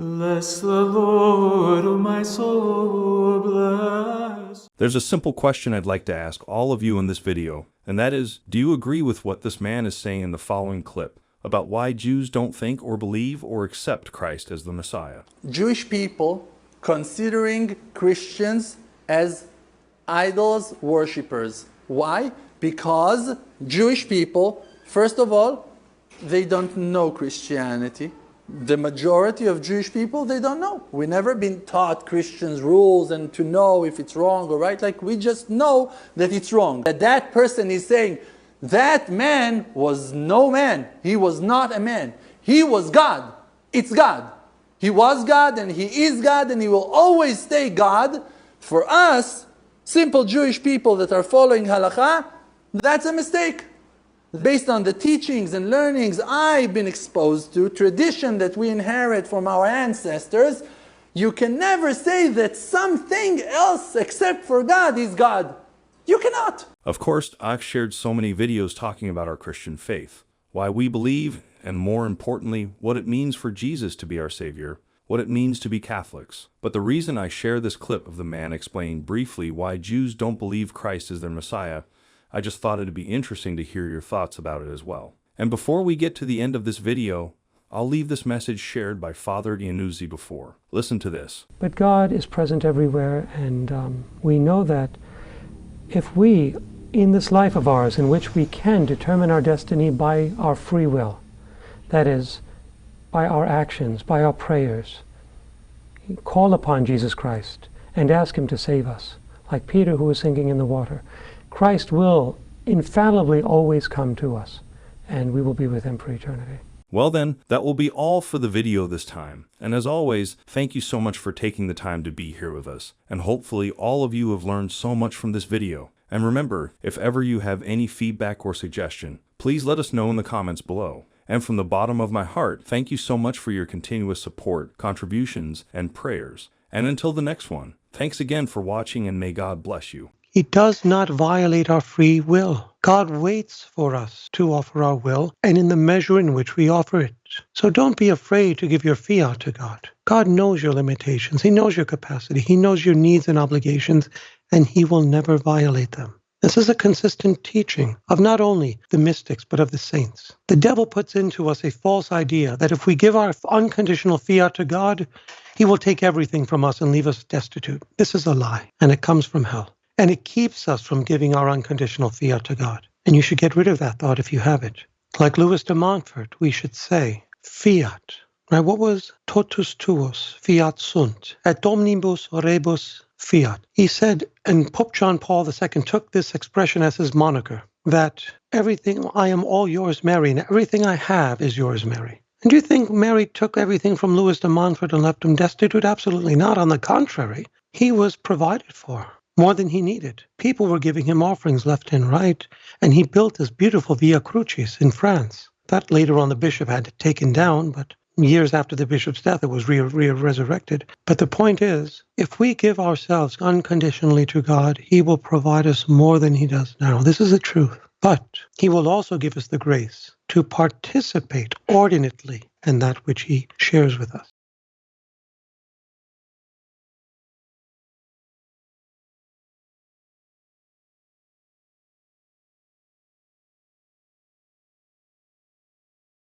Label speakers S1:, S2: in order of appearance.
S1: Bless the Lord, O my soul, bless.
S2: There's a simple question I'd like to ask all of you in this video, and that is, do you agree with what this man is saying in the following clip about why Jews don't think or believe or accept Christ as the Messiah?
S3: Jewish people considering Christians as idols worshippers. Why? Because Jewish people, first of all, they don't know Christianity. The majority of Jewish people, they don't know. We've never been taught Christians' rules and to know if it's wrong or right. Like, we just know that it's wrong. That person is saying, that man was no man. He was not a man. He was God. It's God. He was God and He is God and He will always stay God. For us, simple Jewish people that are following halakha, that's a mistake. Based on the teachings and learnings I've been exposed to, tradition that we inherit from our ancestors, you can never say that something else except for God is God. You cannot.
S2: Of course, I've shared so many videos talking about our Christian faith, why we believe, and more importantly, what it means for Jesus to be our Savior, what it means to be Catholics. But the reason I share this clip of the man explaining briefly why Jews don't believe Christ is their Messiah, I just thought it'd be interesting to hear your thoughts about it as well. And before we get to the end of this video, I'll leave this message shared by Father Iannuzzi before. Listen to this.
S4: But God is present everywhere, and we know that if we, in this life of ours, in which we can determine our destiny by our free will, that is, by our actions, by our prayers, call upon Jesus Christ and ask Him to save us, like Peter who was sinking in the water, Christ will infallibly always come to us, and we will be with Him for eternity.
S2: Well then, that will be all for the video this time. And as always, thank you so much for taking the time to be here with us. And hopefully all of you have learned so much from this video. And remember, if ever you have any feedback or suggestion, please let us know in the comments below. And from the bottom of my heart, thank you so much for your continuous support, contributions, and prayers. And until the next one, thanks again for watching, and may God bless you.
S5: He does not violate our free will. God waits for us to offer our will, and in the measure in which we offer it. So don't be afraid to give your fiat to God. God knows your limitations. He knows your capacity. He knows your needs and obligations, and He will never violate them. This is a consistent teaching of not only the mystics, but of the saints. The devil puts into us a false idea that if we give our unconditional fiat to God, He will take everything from us and leave us destitute. This is a lie, and it comes from hell. And it keeps us from giving our unconditional fiat to God. And you should get rid of that thought if you have it. Like Louis de Montfort, we should say, fiat. Right? What was totus tuos, fiat sunt, et omnibus rebus fiat? He said, and Pope John Paul II took this expression as his moniker, that everything, I am all yours, Mary, and everything I have is yours, Mary. And do you think Mary took everything from Louis de Montfort and left him destitute? Absolutely not. On the contrary, he was provided for. More than he needed. People were giving him offerings left and right, and he built this beautiful Via Crucis in France. That later on the bishop had it taken down, but years after the bishop's death it was resurrected. But the point is, if we give ourselves unconditionally to God, He will provide us more than He does now. This is the truth. But He will also give us the grace to participate ordinately in that which He shares with us.